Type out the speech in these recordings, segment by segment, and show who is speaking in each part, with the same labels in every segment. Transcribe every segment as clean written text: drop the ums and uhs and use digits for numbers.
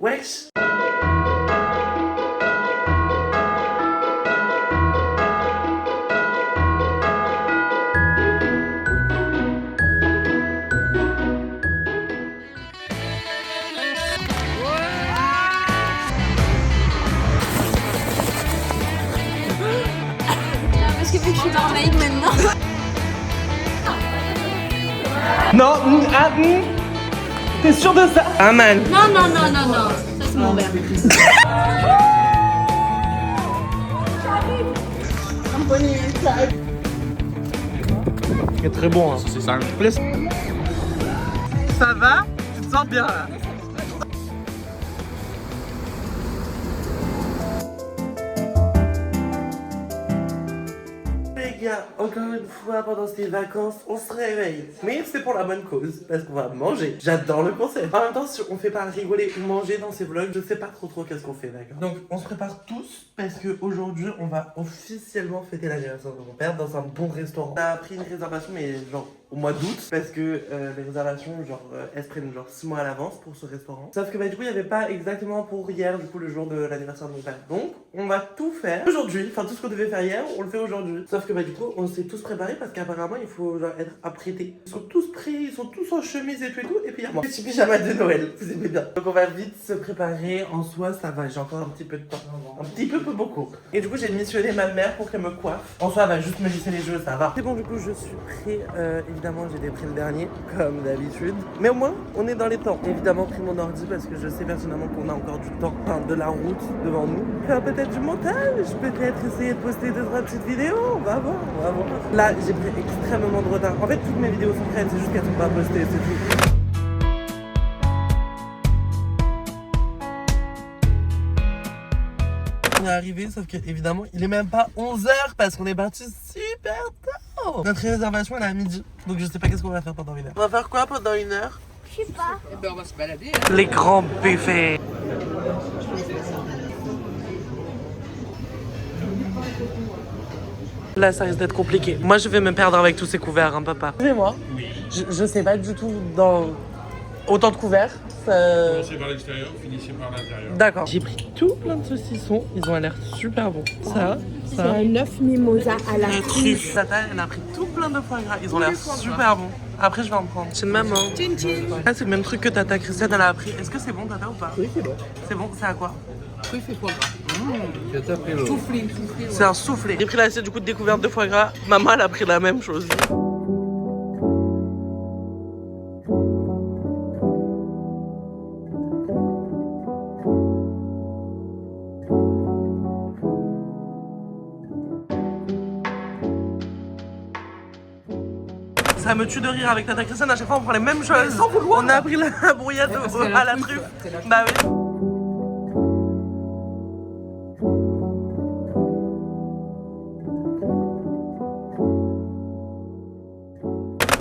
Speaker 1: Wesh.
Speaker 2: Parce que vu que je suis mermaid maintenant.
Speaker 1: Non, t'es sûr de ça? Ah man.
Speaker 2: Non, non, non, non, non. Ça c'est mon verre.
Speaker 1: C'est très bon hein. C'est ça. Ça va? Tu te sens bien là? Les gars, encore une fois pendant ces vacances, on se réveille. Mais c'est pour la bonne cause, parce qu'on va manger. J'adore le concept. En même temps, si on fait pas rigoler ou manger dans ces vlogs, je sais pas trop qu'est-ce qu'on fait, d'accord? Donc on se prépare tous, parce qu'aujourd'hui, on va officiellement fêter l'anniversaire de mon père dans un bon restaurant. On a pris une réservation, mais genre au mois d'août, parce que les réservations, genre, elles se prennent genre 6 mois à l'avance pour ce restaurant. Sauf que bah du coup, il n'y avait pas exactement pour hier, du coup, le jour de l'anniversaire de mon père. Donc, on va tout faire aujourd'hui, enfin tout ce qu'on devait faire hier, on le fait aujourd'hui. Sauf que bah du coup, on s'est tous préparés parce qu'apparemment, il faut genre être apprêtés. Ils sont tous prêts, ils sont tous en chemise et tout, et puis il y a moi. Petit pyjama de Noël, vous aimez bien. Donc on va vite se préparer, en soi, ça va, j'ai encore un petit peu de temps. Un petit peu beaucoup. Et du coup, j'ai missionné ma mère pour qu'elle me coiffe. En soi, elle va juste me lisser les cheveux, ça va. C'est bon, du coup, je suis prêt. Évidemment, j'ai pris le dernier, comme d'habitude. Mais au moins, on est dans les temps. Évidemment, pris mon ordi parce que je sais personnellement qu'on a encore du temps, enfin, de la route devant nous. Faire peut-être du montage, peut-être essayer de poster 2-3 petites vidéos. On va voir, on va voir. Là, j'ai pris extrêmement de retard. En fait, toutes mes vidéos sont prêtes, c'est juste qu'elles sont pas postées, c'est tout. On est arrivé, sauf que évidemment, il est même pas 11h parce qu'on est parti super tôt. Notre réservation elle est à midi, donc je sais pas qu'est-ce qu'on va faire pendant une heure. On va faire quoi pendant une heure?
Speaker 2: Je sais pas.
Speaker 3: Eh ben on va se balader.
Speaker 1: Les grands buffets. Là, ça risque d'être compliqué. Moi, je vais me perdre avec tous ces couverts, hein, papa. Suivez-moi.
Speaker 4: Oui.
Speaker 1: Je sais pas du tout dans autant de couverts.
Speaker 4: Commencez par l'extérieur, finissez par l'intérieur.
Speaker 1: D'accord. J'ai pris tout plein de saucissons. Ils ont l'air super bons. Ça.
Speaker 5: C'est un œuf mimosa à la
Speaker 1: Truffe. Tata, elle a pris tout plein de foie gras. Ils ont l'air super bons. Après, je vais en prendre. C'est une maman. Ah, c'est le même truc que Tata Christiane, elle a appris. Est-ce que c'est bon, Tata, ou pas?
Speaker 3: Oui, c'est bon.
Speaker 1: C'est bon, c'est à quoi?
Speaker 3: Truffe et foie gras. Soufflé.
Speaker 1: C'est un soufflé. J'ai pris l'assiette du coup de découverte de foie gras. Maman, elle a pris la même chose. Ça me tue de rire avec Tata Christiane, à chaque fois on prend les mêmes choses. Sans vouloir. On a pris la brouillade à la truffe. Bah oui.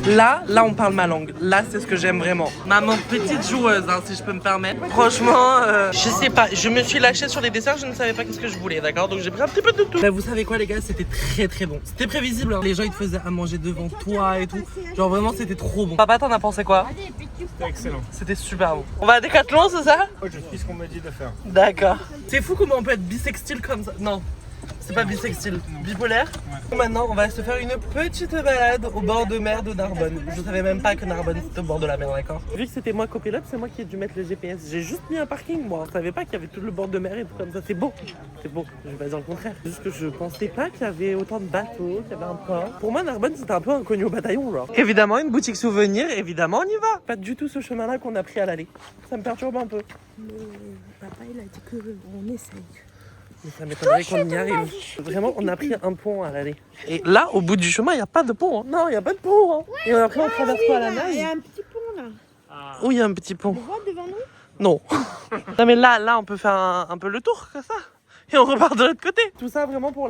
Speaker 1: Là, on parle ma langue. Là, c'est ce que j'aime vraiment. Maman, petite joueuse, hein, si je peux me permettre. Franchement, je sais pas. Je me suis lâchée sur les desserts, je ne savais pas qu'est-ce que je voulais, d'accord? Donc j'ai pris un petit peu de tout. Bah, vous savez quoi, les gars? C'était très très bon. C'était prévisible, hein. Les gens, ils te faisaient à manger devant toi et tout. Genre vraiment, c'était trop bon. Papa, t'en as pensé quoi?
Speaker 4: C'était excellent.
Speaker 1: C'était super bon. On va à Decathlon, c'est ça?
Speaker 4: Moi, je suis ce qu'on m'a dit de faire.
Speaker 1: D'accord. C'est fou comment on peut être bisextile comme ça. Non. C'est pas bisextile, bipolaire. Ouais. Maintenant, on va se faire une petite balade au bord de mer de Narbonne. Je savais même pas que Narbonne c'était au bord de la mer, d'accord? Vu que c'était moi copilote, c'est moi qui ai dû mettre le GPS. J'ai juste mis un parking, moi. Je savais pas qu'il y avait tout le bord de mer et tout comme ça. C'est beau. C'est beau. Je vais pas dire le contraire. C'est juste que je pensais pas qu'il y avait autant de bateaux, qu'il y avait un port. Pour moi, Narbonne, c'était un peu inconnu au bataillon, genre. Évidemment, une boutique souvenir, évidemment, on y va. Pas du tout ce chemin-là qu'on a pris à l'aller. Ça me perturbe un peu.
Speaker 5: Papa, il a dit qu'on essaye.
Speaker 1: Mais ça m'étonnerait qu'on y arrive. Vraiment, on a pris un pont à l'aller. Et là, au bout du chemin, il n'y a pas de pont. Hein. Non, il n'y a pas de pont. Hein. Et après, on traverse quoi à la nage?
Speaker 5: Il y a un petit pont là.
Speaker 1: Où il y a un petit pont?
Speaker 5: On voit devant nous?
Speaker 1: Non. Non, mais là, on peut faire un peu le tour, comme ça. Et on repart de l'autre côté. Tout ça vraiment pour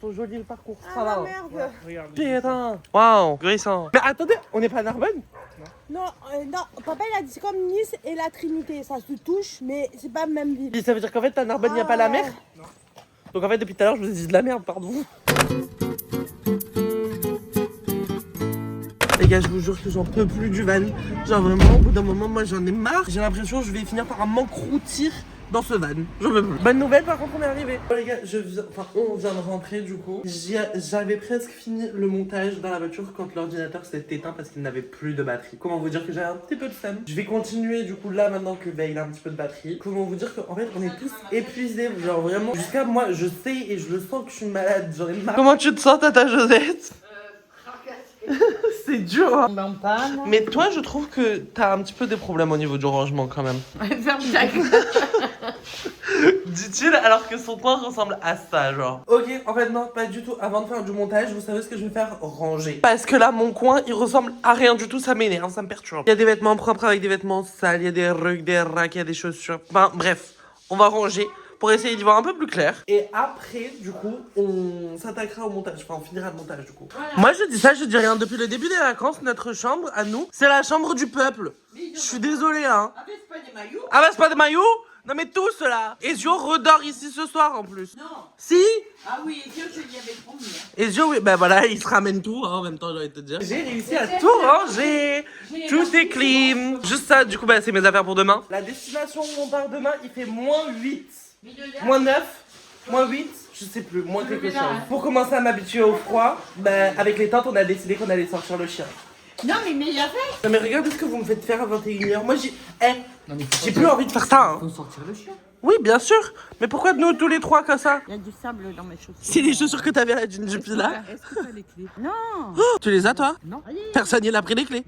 Speaker 1: ton joli parcours. Ça va.
Speaker 5: Merde.
Speaker 1: Putain. Waouh, grissant. Mais attendez, on n'est pas à Narbonne?
Speaker 5: Non, papa il a dit c'est comme Nice et la Trinité, ça se touche, mais c'est pas la même ville.
Speaker 1: Et ça veut dire qu'en fait, à Narbonne, il n'y a pas la mer? Non. Donc en fait, depuis tout à l'heure, je vous ai dit de la merde, pardon. Les gars, je vous jure que j'en peux plus du van. Genre vraiment, au bout d'un moment, moi j'en ai marre. J'ai l'impression que je vais finir par m'encroutir dans ce van. J'en peux plus. Bonne nouvelle, par contre, on est arrivé. Bon les gars, on vient de rentrer du coup. J'avais presque fini le montage dans la voiture quand l'ordinateur s'est éteint parce qu'il n'avait plus de batterie. Comment vous dire que j'ai un petit peu de flemme. Je vais continuer du coup là maintenant que Veil a un petit peu de batterie. Comment vous dire qu'en fait on est tous épuisés. Genre vraiment, jusqu'à moi je sais et je le sens que je suis malade. J'en ai marre. Comment tu te sens, Tata Josette? C'est dur hein. Mais toi je trouve que t'as un petit peu des problèmes au niveau du rangement quand même.
Speaker 2: Ferme ta gueule.
Speaker 1: Dit-il alors que son coin ressemble à ça genre. Ok en fait non pas du tout. Avant de faire du montage vous savez ce que je vais faire? Ranger. Parce que là mon coin il ressemble à rien du tout. Ça m'énerve, ça me perturbe. Il y a des vêtements propres avec des vêtements sales. Il y a des rugs, des racks, il y a des chaussures. Enfin bref on va ranger pour essayer d'y voir un peu plus clair. Et après, du coup, on s'attaquera au montage. Enfin, on finira le montage, du coup. Voilà. Moi, je dis ça, je dis rien. Depuis le début des vacances, notre chambre, à nous, c'est la chambre du peuple. Je suis désolée, hein. Ah, mais c'est pas des maillots. Ah, bah, c'est pas des maillots. Non, mais tous, là. Ezio redort ici ce soir, en plus. Non. Si.
Speaker 6: Ah oui, Ezio, je lui avais promis.
Speaker 1: Ezio, oui, bah voilà, il se ramène tout, hein, en même temps, j'ai envie de te dire. J'ai réussi à tout ranger. Tout est clean. Juste ça, du coup, bah, c'est mes affaires pour demain. La destination où on part demain, il fait -8. Moins 9, moins 8, je sais plus, moins quelque chose. Pour commencer à m'habituer au froid, bah, avec les tentes, on a décidé qu'on allait sortir le chien.
Speaker 6: Non mais il a fait.
Speaker 1: Non mais regarde ce que vous me faites faire à 21h. Moi j'ai plus envie de faire ça. Hein.
Speaker 6: Faut sortir le chien.
Speaker 1: Oui bien sûr. Mais pourquoi nous tous les trois comme ça?
Speaker 6: Il y a du sable dans mes chaussures.
Speaker 1: C'est les chaussures que t'avais à la Ginjupi là.
Speaker 6: Est-ce que t'as les clés? Non.
Speaker 1: Oh, tu les as toi?
Speaker 6: Non.
Speaker 1: Personne n'y a pris les clés.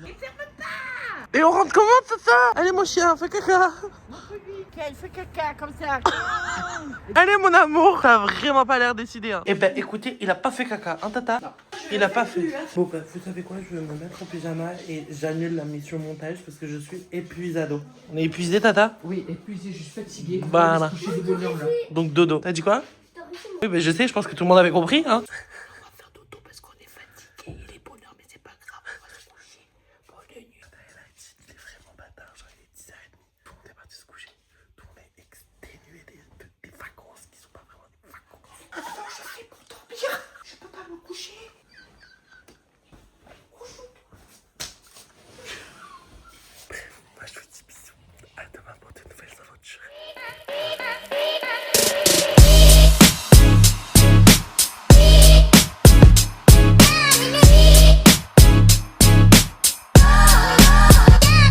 Speaker 1: Et on rentre comment c'est ça? Allez mon chien, fais caca.
Speaker 6: Elle fait caca comme ça.
Speaker 1: Allez mon amour. T'as vraiment pas l'air décidé hein. Eh ben écoutez, il a pas fait caca, hein tata? Non. Il a pas fait. Bon bah vous savez quoi, je vais me mettre en pyjama et j'annule la mission montage parce que je suis épuisado. On est épuisé tata?
Speaker 6: Oui, épuisé, je suis fatiguée.
Speaker 1: Voilà.
Speaker 6: Je vais se coucher de bonne heure là.
Speaker 1: Donc dodo. T'as dit quoi? Oui bah je sais, je pense que tout le monde avait compris hein.